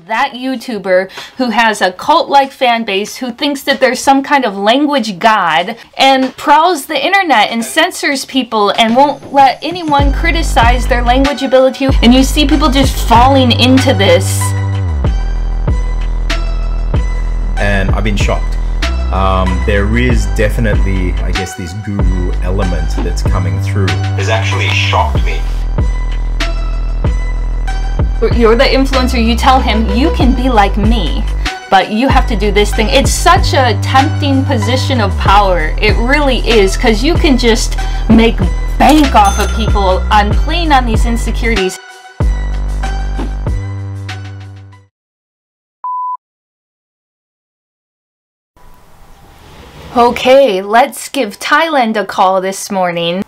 That YouTuber who has a cult-like fan base, who thinks that there's some kind of language god, and prowls the internet and censors people and won't let anyone criticize their language ability. And you see people just falling into this. And I've been shocked. There is definitely, I guess, this guru element that's coming through. Has actually shocked me. You're the influencer, you tell him, you can be like me, but you have to do this thing. It's such a tempting position of power. It really is, because you can just make bank off of people on playing on these insecurities. Okay, let's give Thailand a call this morning.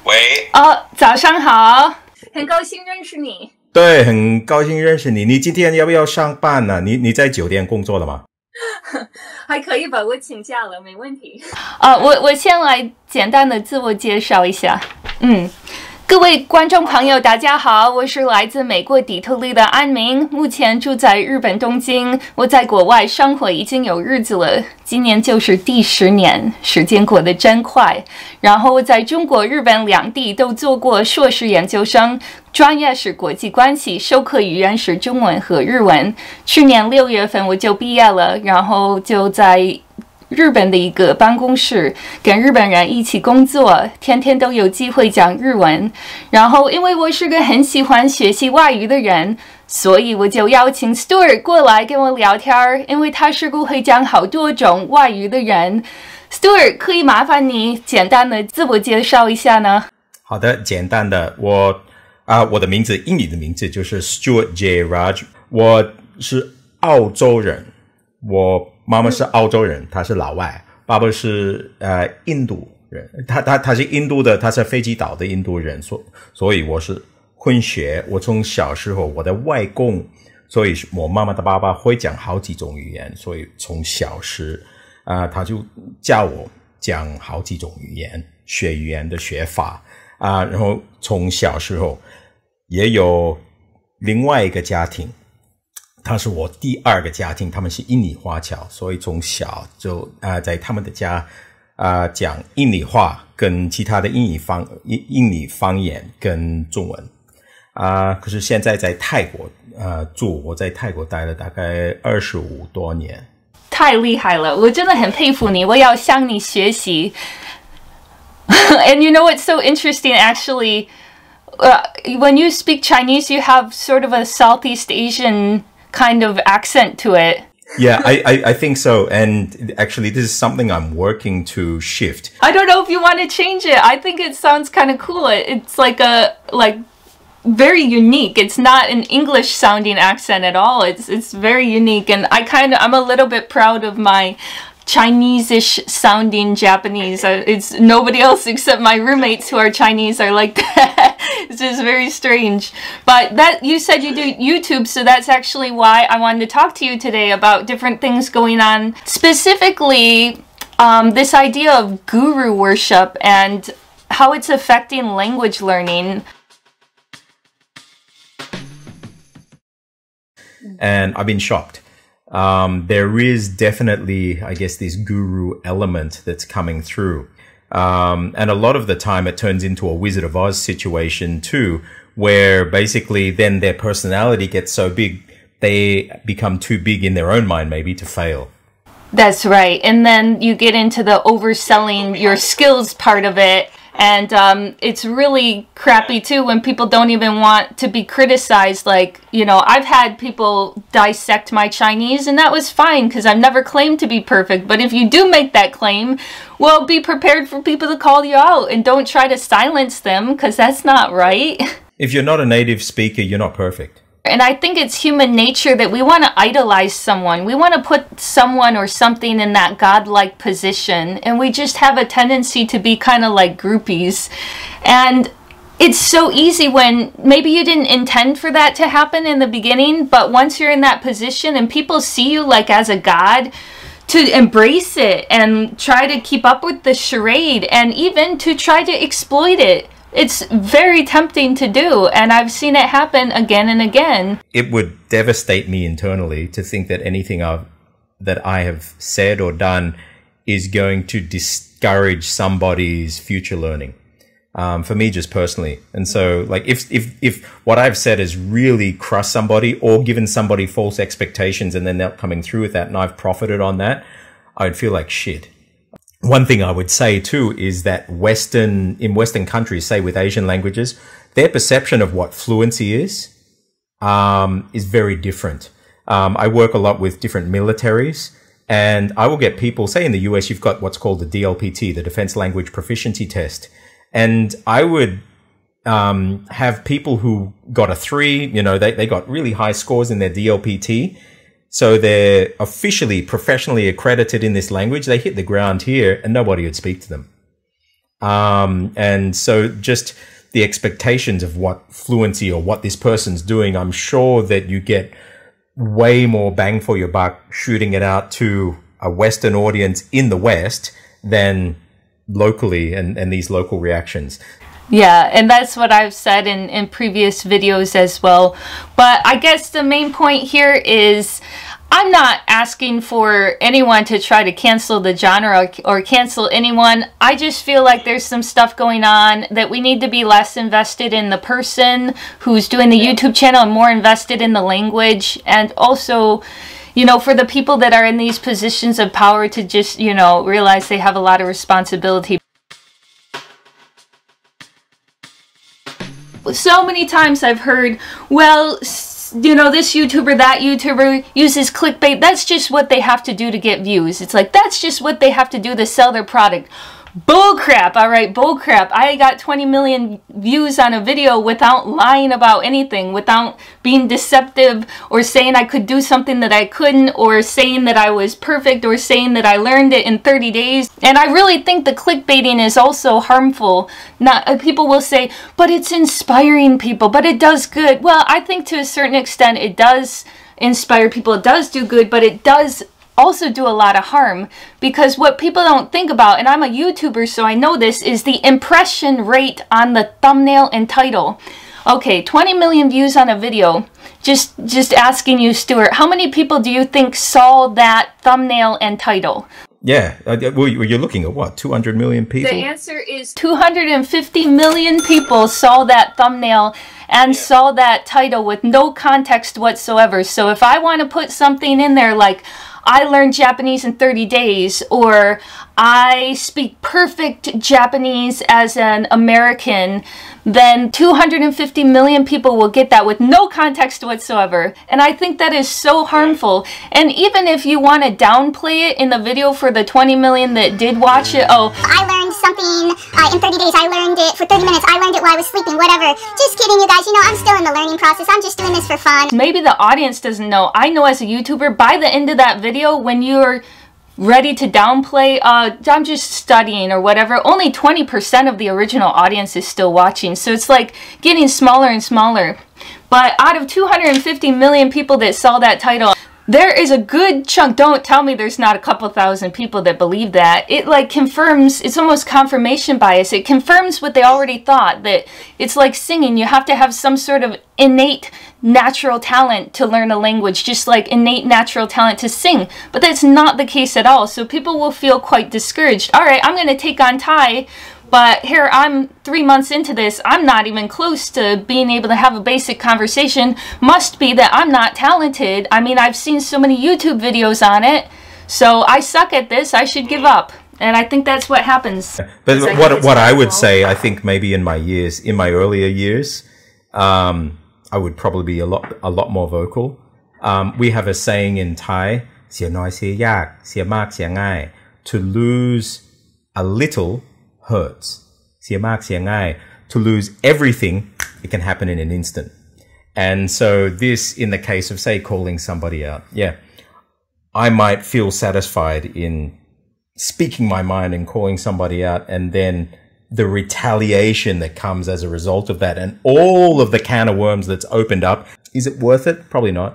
喂，早上好，很高兴认识你。对，很高兴认识你。你今天要不要上班呢？你在酒店工作了吗？还可以吧，我请假了，没问题。我先来简单的自我介绍一下。各位观众朋友，大家好，我是来自美国底特律的安明，目前住在日本东京。我在国外生活已经有日子了，今年就是第10年，时间过得真快。然后我在中国、日本两地都做过硕士研究生，专业是国际关系，授课语言是中文和日文。去年6月份我就毕业了，然后就在日本的一个办公室跟日本人一起工作，天天都有机会讲日文。然后因为我是个很喜欢学习外语的人，所以我就邀请 Stuart 过来跟我聊天，因为他是个会讲好多种外语的人。Stuart 可以麻烦你简单的自我介绍一下呢？好的，简单的，我的名字，英语的名字就是 Stuart J. Raj， 我是澳洲人，我妈妈是澳洲人，她是老外，爸爸是印度人，他是印度的，他是飞机岛的印度人，所以我是混血。我从小时候，我的外公，所以我妈妈的爸爸会讲好几种语言，所以从小时他就教我讲好几种语言，学语言的学法然后从小时候也有另外一个家庭。他是我第2个家庭，他们是印尼华侨，所以从小就在他们的家讲印尼话跟其他的印尼方言跟中文可是现在在泰国住，我在泰国待了大概25多年。太厉害了，我真的很佩服你，我要向你学习。And you know what's so interesting actually, when you speak Chinese, you have sort of a Southeast Asian kind of accent to it. Yeah, I think so. And actually, this is something I'm working to shift. I don't know if you want to change it. I think it sounds kind of cool. It's like very unique. It's not an English sounding accent at all. It's very unique. And I'm a little bit proud of my Chinese-ish sounding Japanese. It's nobody else except my roommates who are Chinese are like that. It's just very strange. But that you said you do YouTube, so that's actually why I wanted to talk to you today about different things going on. Specifically, this idea of guru worship and how it's affecting language learning. And I've been shocked. There is definitely, I guess, this guru element that's coming through. And a lot of the time it turns into a Wizard of Oz situation too, where basically then their personality gets so big, they become too big in their own mind maybe to fail. That's right. And then you get into the overselling your skills part of it. And it's really crappy too when people don't even want to be criticized. Like, you know, I've had people dissect my Chinese and that was fine because I've never claimed to be perfect. But if you do make that claim, well, be prepared for people to call you out and don't try to silence them because that's not right. If you're not a native speaker, you're not perfect. And I think it's human nature that we want to idolize someone. We want to put someone or something in that godlike position. And we just have a tendency to be kind of like groupies. And it's so easy when maybe you didn't intend for that to happen in the beginning. But once you're in that position and people see you like as a god, to embrace it and try to keep up with the charade and even to try to exploit it. It's very tempting to do, and I've seen it happen again and again. It would devastate me internally to think that anything that I have said or done is going to discourage somebody's future learning. For me, just personally. And so, like, if what I've said has really crushed somebody or given somebody false expectations and they're not coming through with that and I've profited on that, I would feel like shit. One thing I would say too is that in Western countries, say with Asian languages, their perception of what fluency is very different. I work a lot with different militaries, and I will get people, say in the US, you've got what's called the DLPT, the Defense Language Proficiency Test. And I would have people who got a 3, they got really high scores in their DLPT. So they're officially, professionally accredited in this language. They hit the ground here and nobody would speak to them. And so just the expectations of what fluency or what this person's doing, I'm sure that you get way more bang for your buck shooting it out to a Western audience in the West than locally and these local reactions. Yeah, and that's what I've said in previous videos as well. But I guess the main point here is I'm not asking for anyone to try to cancel the genre or cancel anyone. I just feel like there's some stuff going on that we need to be less invested in the person who's doing the YouTube channel and more invested in the language. And also, for the people that are in these positions of power to just, realize they have a lot of responsibility. So many times I've heard, well, this YouTuber, that YouTuber uses clickbait. That's just what they have to do to get views. It's like, that's just what they have to do to sell their product. Bullcrap, alright, bullcrap. I got 20 million views on a video without lying about anything, without being deceptive or saying I could do something that I couldn't, or saying that I was perfect, or saying that I learned it in 30 days. And I really think the clickbaiting is also harmful. People will say, but it's inspiring people, but it does good. Well, I think to a certain extent it does inspire people, it does do good, but it does also do a lot of harm, because what people don't think about, and I'm a YouTuber so I know this, is the impression rate on the thumbnail and title. Okay, 20 million views on a video. Just asking you, Stuart, how many people do you think saw that thumbnail and title? Yeah, well, you're looking at what, 200 million people? The answer is 250 million people saw that thumbnail and saw that title with no context whatsoever. So if I want to put something in there like, I learned Japanese in 30 days, or I speak perfect Japanese as an American, then 250 million people will get that with no context whatsoever. And I think that is so harmful. And even if you want to downplay it in the video for the 20 million that did watch it, oh, I learned something in 30 days, I learned it for 30 minutes, I learned it while I was sleeping, whatever. Just kidding, you guys, I'm still in the learning process, I'm just doing this for fun. Maybe the audience doesn't know. I know as a YouTuber, by the end of that video, when you're ready to downplay, I'm just studying or whatever, only 20% of the original audience is still watching. So it's like getting smaller and smaller. But out of 250 million people that saw that title, there is a good chunk. Don't tell me there's not a couple thousand people that believe that. It like confirms, it's almost confirmation bias. It confirms what they already thought, that it's like singing. You have to have some sort of innate natural talent to learn a language, just like innate natural talent to sing. But that's not the case at all. So people will feel quite discouraged. All right, I'm going to take on Thai, but here I'm 3 months into this. I'm not even close to being able to have a basic conversation. Must be that I'm not talented. I mean, I've seen so many YouTube videos on it. So I suck at this. I should give up. And I think that's what happens. But what I would say, I think maybe in my earlier years, I would probably be a lot more vocal. We have a saying in Thai, เสียน้อยเสียยากเสียมากเสียง่าย to lose a little hurts. เสียมากเสียง่าย to lose everything, it can happen in an instant. And so this, in the case of, say, calling somebody out, yeah, I might feel satisfied in speaking my mind and calling somebody out, and then the retaliation that comes as a result of that, and all of the can of worms that's opened up, is it worth it? Probably not.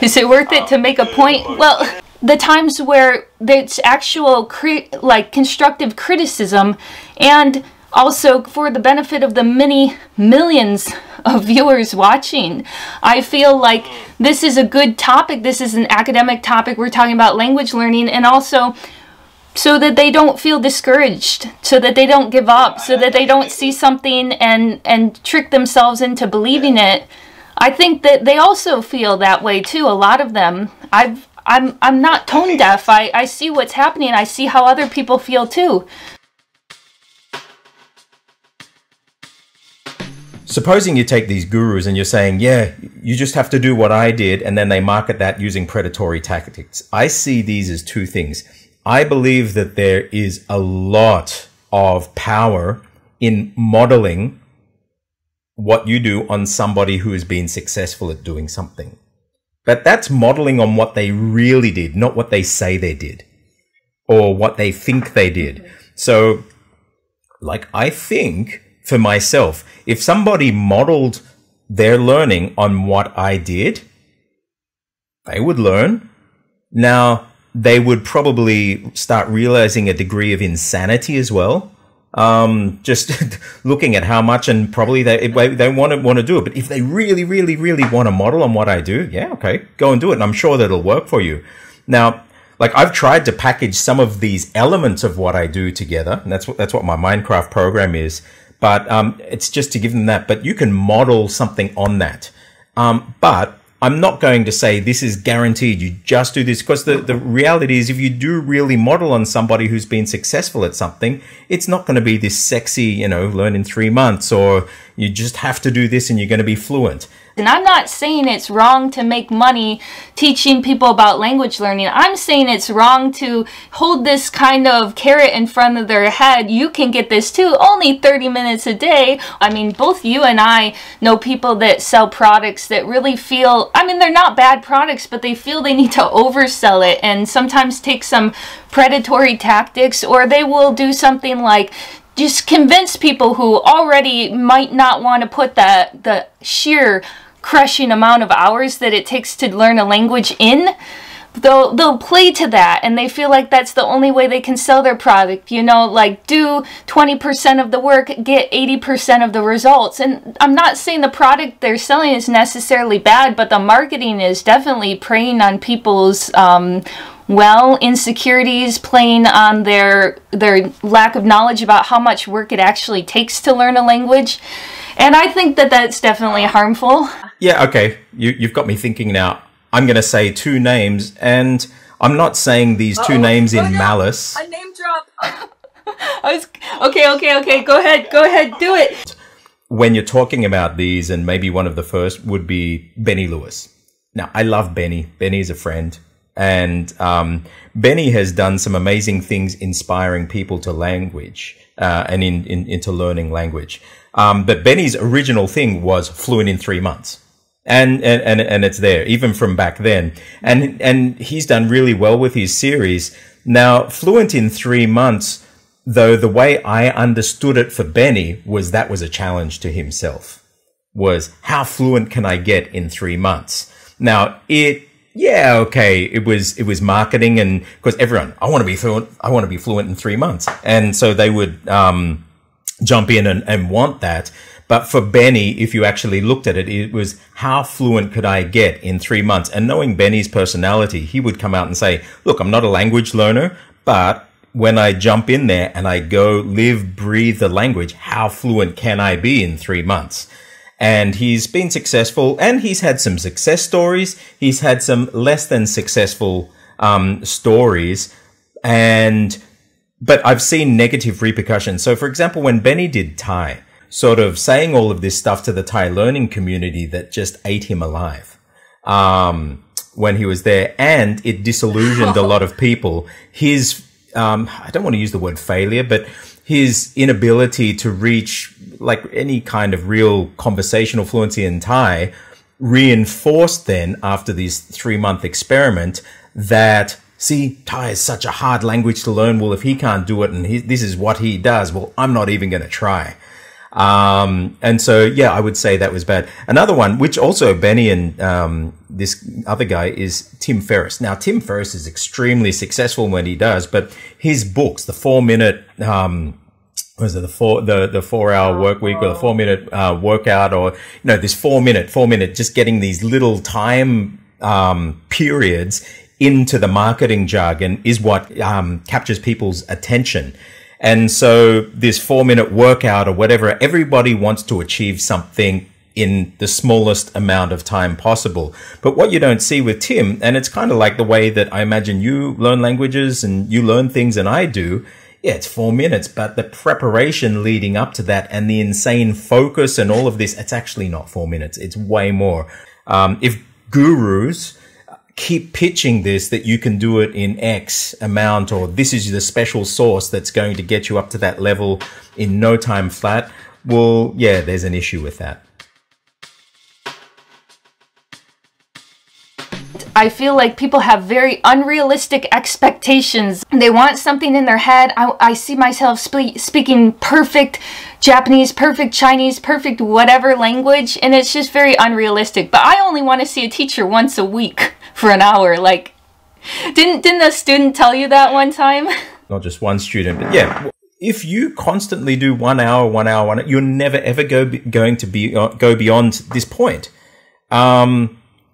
Is it worth it to make a point? Well, the times where it's actual constructive criticism, and also for the benefit of the many millions of viewers watching. I feel like this is a good topic. This is an academic topic. We're talking about language learning, and also so that they don't feel discouraged, so that they don't give up, so that they don't see something and trick themselves into believing it. I think that they also feel that way too, a lot of them. I'm not tone deaf. I see what's happening. I see how other people feel too. Supposing you take these gurus and you're saying, yeah, you just have to do what I did, and then they market that using predatory tactics. I see these as two things. I believe that there is a lot of power in modeling what you do on somebody who has been successful at doing something. But that's modeling on what they really did, not what they say they did or what they think they did. So, like, I think for myself, if somebody modeled their learning on what I did, they would learn. Now, they would probably start realizing a degree of insanity as well. Just looking at how much, and probably they want to do it. But if they really, really, really want to model on what I do, yeah, okay, go and do it. And I'm sure that'll work for you. Now, like, I've tried to package some of these elements of what I do together, and that's what my Minecraft program is. But it's just to give them that. But you can model something on that. But I'm not going to say this is guaranteed. You just do this, because the reality is, if you do really model on somebody who's been successful at something, it's not going to be this sexy, learn in 3 months, or you just have to do this and you're going to be fluent. And I'm not saying it's wrong to make money teaching people about language learning. I'm saying it's wrong to hold this kind of carrot in front of their head. You can get this too, only 30 minutes a day. I mean, both you and I know people that sell products that really feel, I mean, they're not bad products, but they feel they need to oversell it and sometimes take some predatory tactics, or they will do something like just convince people who already might not want to put the sheer crushing amount of hours that it takes to learn a language in. They'll play to that, and they feel like that's the only way they can sell their product. Like, do 20% of the work, get 80% of the results. And I'm not saying the product they're selling is necessarily bad, but the marketing is definitely preying on people's insecurities, playing on their lack of knowledge about how much work it actually takes to learn a language. And I think that that's definitely harmful. Yeah, okay. You've got me thinking now. I'm going to say two names, and I'm not saying these two names in malice. A name drop. Okay. Go ahead, do it. When you're talking about these, and maybe one of the first would be Benny Lewis. Now, I love Benny. Benny's a friend. And Benny has done some amazing things inspiring people to language and into learning language. But Benny's original thing was fluent in 3 months. And it's there, even from back then. And he's done really well with his series. Now, fluent in 3 months, though, the way I understood it for Benny was that was a challenge to himself. Was, how fluent can I get in 3 months? Now, it was marketing, and because everyone, I want to be fluent in 3 months. And so they would jump in and want that. But for Benny, if you actually looked at it, it was, how fluent could I get in 3 months? And knowing Benny's personality, he would come out and say, look, I'm not a language learner, but when I jump in there and I go live, breathe the language, how fluent can I be in 3 months? And he's been successful, and he's had some success stories. He's had some less than successful stories, but I've seen negative repercussions. So, for example, when Benny did Thai, sort of saying all of this stuff to the Thai learning community that just ate him alive when he was there, and it disillusioned a lot of people. His, I don't want to use the word failure, but his inability to reach like any kind of real conversational fluency in Thai reinforced then, after this 3-month experiment, that, see, Thai is such a hard language to learn. Well, if he can't do it and this is what he does, well, I'm not even going to try. And so, yeah, I would say that was bad. Another one, which also Benny and this other guy, is Tim Ferriss. Now, Tim Ferriss is extremely successful when he does, but his books, the 4-minute was it the 4 hour work week or the 4 minute workout, or this 4 minute just getting these little time periods into the marketing jargon is what captures people's attention. And so this 4 minute workout or whatever, everybody wants to achieve something in the smallest amount of time possible. But what you don't see with Tim, and it's kind of like the way that I imagine you learn languages and you learn things and I do, yeah, it's 4 minutes, but the preparation leading up to that and the insane focus and all of this, it's actually not 4 minutes. It's way more. If gurus keep pitching this, that you can do it in X amount, or this is the special sauce that's going to get you up to that level in no time flat, well, yeah, there's an issue with that. I feel like people have very unrealistic expectations. They want something in their head. I see myself speaking perfect Japanese, perfect Chinese, perfect whatever language, and it's just very unrealistic. But I only want to see a teacher once a week for an hour. Like, didn't a student tell you that one time? Not just one student, but yeah. If you constantly do 1 hour, you're never ever going to go beyond this point.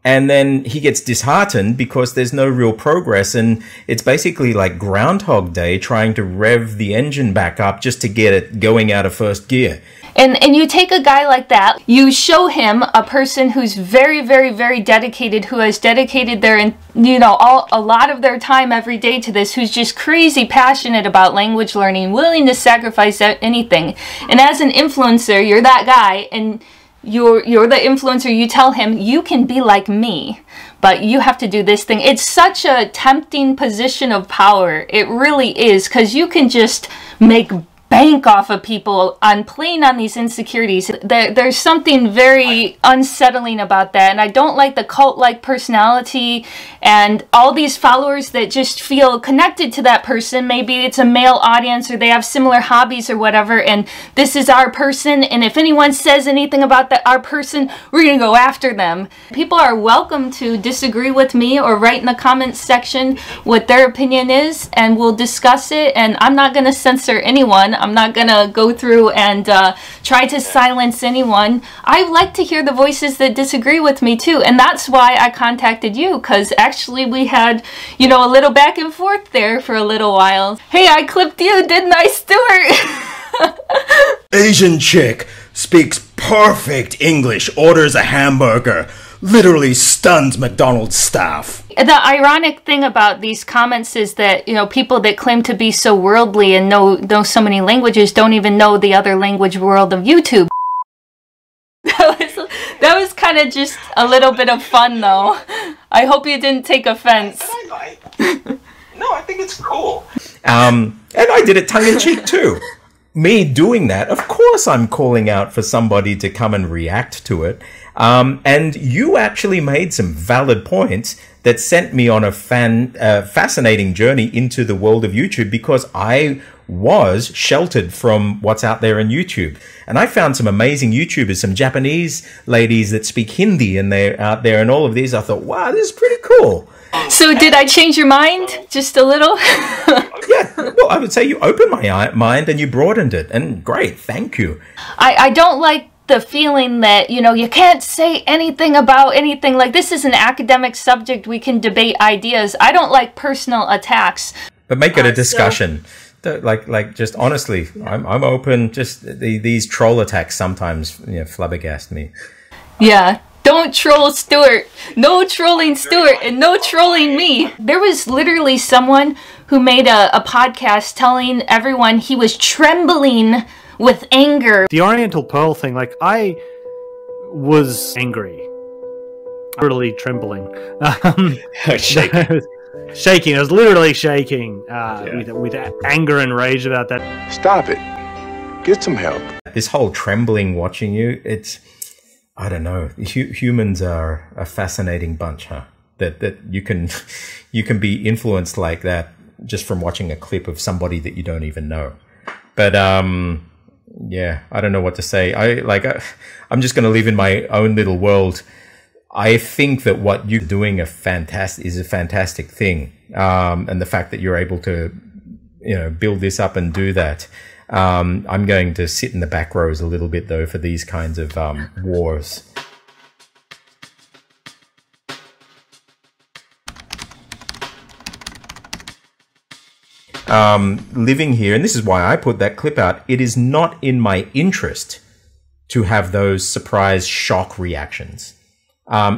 And then he gets disheartened because there's no real progress, and it's basically like Groundhog Day trying to rev the engine back up just to get it going out of first gear. And you take a guy like that, you show him a person who's very, very, very dedicated, who has dedicated their, a lot of their time every day to this, who's just crazy passionate about language learning, willing to sacrifice anything. And as an influencer, you're that guy, and you're the influencer. You tell him, you can be like me, but you have to do this thing. It's such a tempting position of power. It really is, because you can just make bank off of people on playing on these insecurities. There's something very unsettling about that, and I don't like the cult-like personality and all these followers that just feel connected to that person. Maybe it's a male audience, or they have similar hobbies or whatever, and this is our person, and if anyone says anything about our person, we're gonna go after them. People are welcome to disagree with me or write in the comments section what their opinion is, and we'll discuss it, and I'm not gonna censor anyone. I'm not gonna go through and try to silence anyone. I like to hear the voices that disagree with me too, and that's why I contacted you, because actually we had, a little back and forth there for a little while. Hey, I clipped you, didn't I, Stuart? Asian chick speaks perfect English, orders a hamburger, literally stuns McDonald's staff. The ironic thing about these comments is that, people that claim to be so worldly and know so many languages don't even know the other language world of YouTube. That was kind of just a little bit of fun, though. I hope you didn't take offense. No, I think it's cool. And I did it tongue-in-cheek too. Me doing that, of course I'm calling out for somebody to come and react to it. And you actually made some valid points that sent me on a fascinating journey into the world of YouTube, because I was sheltered from what's out there in YouTube. And I found some amazing YouTubers, some Japanese ladies that speak Hindi, and they're out there and all of these. I thought, wow, this is pretty cool. So did I change your mind just a little? Yeah, well, I would say you opened my mind and you broadened it. And great, thank you. I don't like the feeling that, you can't say anything about anything. Like, this is an academic subject. We can debate ideas. I don't like personal attacks. But make it a discussion. Like, just honestly, I'm open. Just these troll attacks sometimes, flabbergast me. Yeah. Don't troll Stuart. No trolling Stuart, and no trolling me. There was literally someone who made a podcast telling everyone he was trembling with anger. The Oriental Pearl thing, I was angry. Literally trembling. Shaking. Shaking. I was literally shaking with anger and rage about that. Stop it. Get some help. This whole trembling watching you, I don't know. Humans are a fascinating bunch, huh? That you can be influenced like that just from watching a clip of somebody that you don't even know. But yeah, I don't know what to say. I'm just going to live in my own little world. I think that what you're doing is a fantastic thing, and the fact that you're able to, build this up and do that. I'm going to sit in the back rows a little bit though for these kinds of wars. Living here, and this is why I put that clip out, it is not in my interest to have those surprise shock reactions.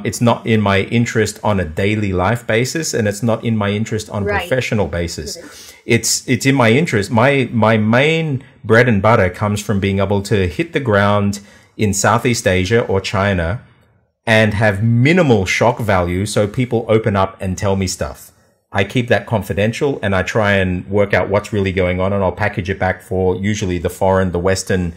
It's not in my interest on a daily life basis, and it's not in my interest on a professional basis. It's in my interest. My main bread and butter comes from being able to hit the ground in Southeast Asia or China and have minimal shock value so people open up and tell me stuff. I keep that confidential, and I try and work out what's really going on, and I'll package it back for usually the Western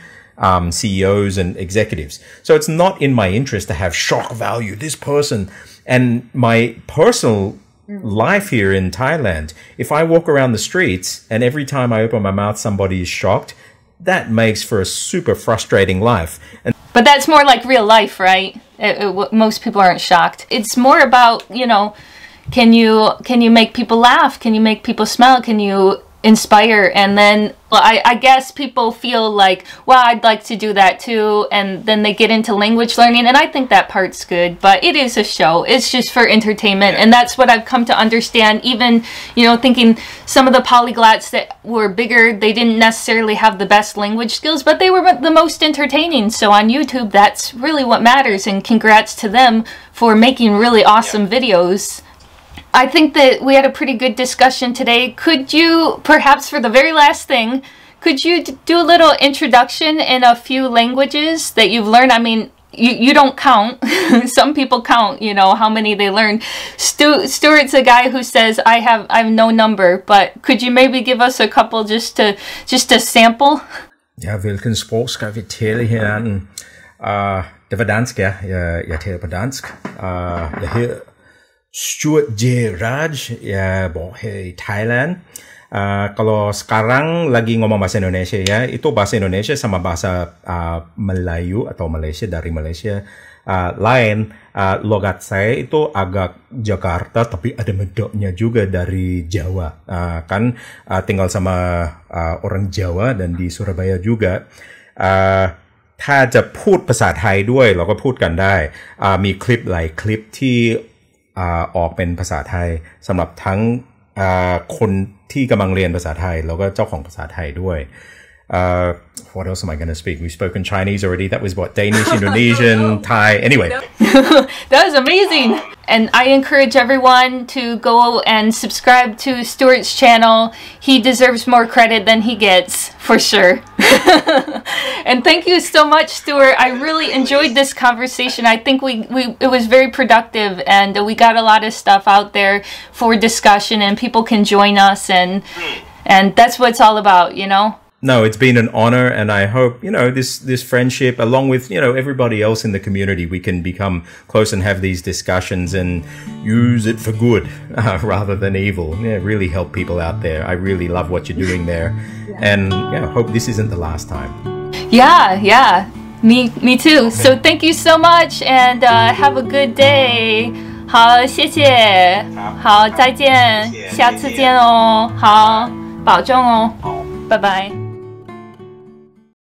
CEOs and executives. So it's not in my interest to have shock value, this person. And my personal life here in Thailand, if I walk around the streets and every time I open my mouth somebody is shocked, that makes for a super frustrating life. But that's more like real life, right? Most people aren't shocked. It's more about, you know, can you make people laugh? Can you make people smile? Can you inspire? And then, well, I guess people feel like, well, I'd like to do that too. And then they get into language learning. And I think that part's good, but it is a show. It's just for entertainment. And that's what I've come to understand. Even, you know, thinking some of the polyglots that were bigger, they didn't necessarily have the best language skills, but they were the most entertaining. So on YouTube, that's really what matters. And congrats to them for making really awesome videos. I think that we had a pretty good discussion today. Could you, perhaps for the very last thing, could you do a little introduction in a few languages that you've learned? I mean, you don't count. Some people count, you know, how many they learned. Stuart's a guy who says, I have no number, but could you maybe give us a couple just to sample? Ja, hvilken sprog skal vi tale hinanden? Det var dansk, ja. Jeg taler på dansk. Jeg hedder Stuart J. Raj, ya bor di Thailand. Kalau sekarang lagi ngomong bahasa Indonesia ya, itu bahasa Indonesia sama bahasa Melayu atau Malaysia dari Malaysia lain. Logat saya itu agak Jakarta, tapi ada medoknya juga dari Jawa. Kan tinggal sama orang Jawa dan di Surabaya juga. ถ้าจะพูดภาษาไทยด้วยเราก็พูดกันได้มีคลิปหลายคลิปที่ออกเป็นภาษาไทยสำหรับทั้งคนที่กำลังเรียนภาษาไทยแล้วก็เจ้าของภาษาไทยด้วย what else am I going to speak? We've spoken Chinese already. That was what, Danish, Indonesian, Thai. Anyway. That was amazing. And I encourage everyone to go and subscribe to Stuart's channel. He deserves more credit than he gets, for sure. And thank you so much, Stuart. I really enjoyed this conversation. I think it was very productive, and we got a lot of stuff out there for discussion, and people can join us, and that's what it's all about, you know? No, it's been an honor, and I hope, you know, this friendship, along with, you know, everybody else in the community, we can become close and have these discussions and use it for good rather than evil. Yeah, really help people out there. I really love what you're doing there, and yeah, hope this isn't the last time. Yeah, me too. Okay. So thank you so much, and have a good day. 好，谢谢。好，再见，下次见哦。好，保重哦。拜拜。